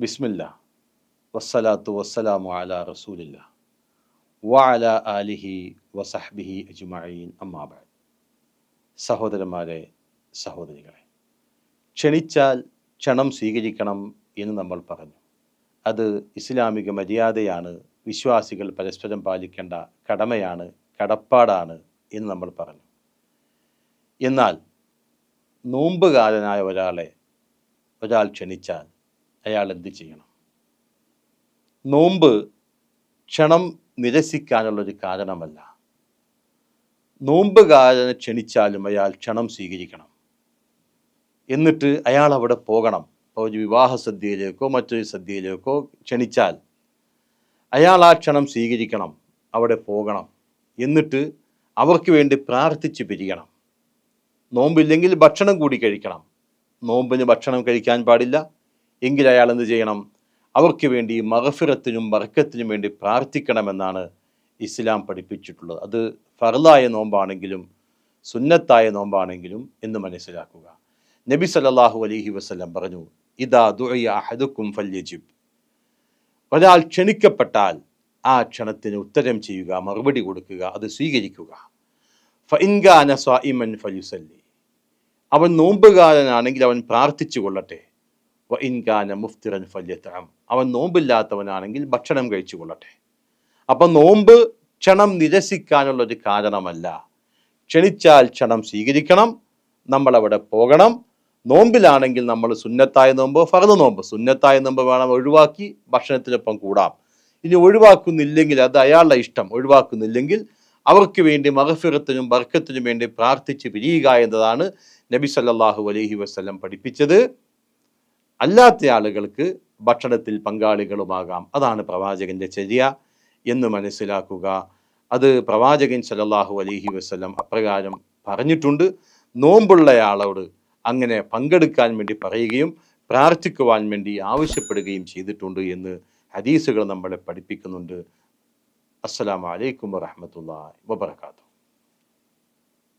ബിസ്മില്ലാ വസ്സലാത്തു വസ്സലാമു അലാ റസൂലില്ലാ വഅലാ ആലിഹി വസഹ്ബിഹി അജ്മഈൻ അമ്മാ ബഅദ്. സഹോദരന്മാരെ, സഹോദരികളെ, ക്ഷണിച്ചാൽ ക്ഷണം സ്വീകരിക്കണം എന്ന് നമ്മൾ പറഞ്ഞു. അത് ഇസ്ലാമിക മര്യാദയാണ്, വിശ്വാസികൾ പരസ്പരം പാലിക്കേണ്ട കടമയാണ്, കടപ്പാടാണ് എന്ന് നമ്മൾ പറഞ്ഞു. എന്നാൽ നോമ്പുകാരനായ ഒരാൾ ക്ഷണിച്ചാൽ അയാൾ എന്ത് ചെയ്യണം? നോമ്പ് ക്ഷണം നിരസിക്കാനുള്ളൊരു കാരണമല്ല. നോമ്പുകാരനെ ക്ഷണിച്ചാലും അയാൾ ക്ഷണം സ്വീകരിക്കണം. എന്നിട്ട് അയാൾ അവിടെ പോകണം. ഇപ്പോൾ ഒരു വിവാഹ സദ്യയിലേക്കോ മറ്റൊരു സദ്യയിലേക്കോ ക്ഷണിച്ചാൽ അയാൾ ആ ക്ഷണം സ്വീകരിക്കണം, അവിടെ പോകണം. എന്നിട്ട് അവർക്ക് വേണ്ടി പ്രാർത്ഥിച്ച് പിരിയണം. നോമ്പില്ലെങ്കിൽ ഭക്ഷണം കൂടി കഴിക്കണം. നോമ്പിന് ഭക്ഷണം കഴിക്കാൻ പാടില്ല എങ്കിൽ അയാൾ എന്ത് ചെയ്യണം? അവർക്ക് വേണ്ടി മഗ്ഫിറത്തിനും ബർക്കത്തിനും വേണ്ടി പ്രാർത്ഥിക്കണമെന്നാണ് ഇസ്ലാം പഠിപ്പിച്ചിട്ടുള്ളത്. അത് ഫർളായ നോമ്പാണെങ്കിലും സുന്നത്തായ നോമ്പാണെങ്കിലും എന്ന് മനസ്സിലാക്കുക. നബി സല്ലല്ലാഹു അലൈഹി വസല്ലം പറഞ്ഞു, ഇദാ ദുഇയ അഹദുക്കും ഫൽയജിബ്. ഒരാൾ ക്ഷണിക്കപ്പെട്ടാൽ ആ ക്ഷണത്തിന് ഉത്തരം ചെയ്യുക, മറുപടി കൊടുക്കുക, അത് സ്വീകരിക്കുക. ഫഇൻ കാന സ്വാഇമൻ ഫലിയുസല്ലി. അവൻ നോമ്പുകാരനാണെങ്കിൽ അവൻ പ്രാർത്ഥിച്ചു കൊള്ളട്ടെ. വഇൻ കാന മുഫ്തിറൻ ഫല്യത്അം. അവൻ നോമ്പില്ലാത്തവനാണെങ്കിൽ ഭക്ഷണം കഴിച്ചു കൊള്ളട്ടെ. അപ്പം നോമ്പ് ക്ഷണം നിരസിക്കാനുള്ളൊരു കാരണമല്ല. ക്ഷണിച്ചാൽ ക്ഷണം സ്വീകരിക്കണം, നമ്മളവിടെ പോകണം. നോമ്പിലാണെങ്കിൽ നമ്മൾ സുന്നത്തായ നോമ്പ്, ഫർദ് നോമ്പ്, സുന്നത്തായ നോമ്പ് വേണം ഒഴിവാക്കി ഭക്ഷണത്തിനൊപ്പം കൂടാം. ഇനി ഒഴിവാക്കുന്നില്ലെങ്കിൽ അത് അയാളുടെ ഇഷ്ടം. ഒഴിവാക്കുന്നില്ലെങ്കിൽ അവർക്ക് വേണ്ടി മഗ്ഫിറത്തിനും ബർക്കത്തിനും വേണ്ടി പ്രാർത്ഥിച്ച് പിരിയുക എന്നതാണ് നബി സല്ലല്ലാഹു അലൈഹി വസല്ലം പഠിപ്പിച്ചത്. അല്ലാത്ത ആളുകൾക്ക് ഭക്ഷണത്തിൽ പങ്കാളികളുമാകാം. അതാണ് പ്രവാചകന്റെ ചര്യ എന്ന് മനസ്സിലാക്കുക. അത് പ്രവാചകൻ സല്ലല്ലാഹു അലൈഹി വസല്ലം അപ്രകാരം പറഞ്ഞിട്ടുണ്ട്. നോമ്പുള്ളയാളോട് അങ്ങനെ പങ്കെടുക്കാൻ വേണ്ടി പറയുകയും പ്രാർത്ഥിക്കുവാൻ വേണ്ടി ആവശ്യപ്പെടുകയും ചെയ്തിട്ടുണ്ട് എന്ന് ഹദീസുകൾ നമ്മളെ പഠിപ്പിക്കുന്നുണ്ട്. അസ്സലാമു അലൈക്കും വറഹ്മത്തുള്ളാഹി വബറകാതുഹു.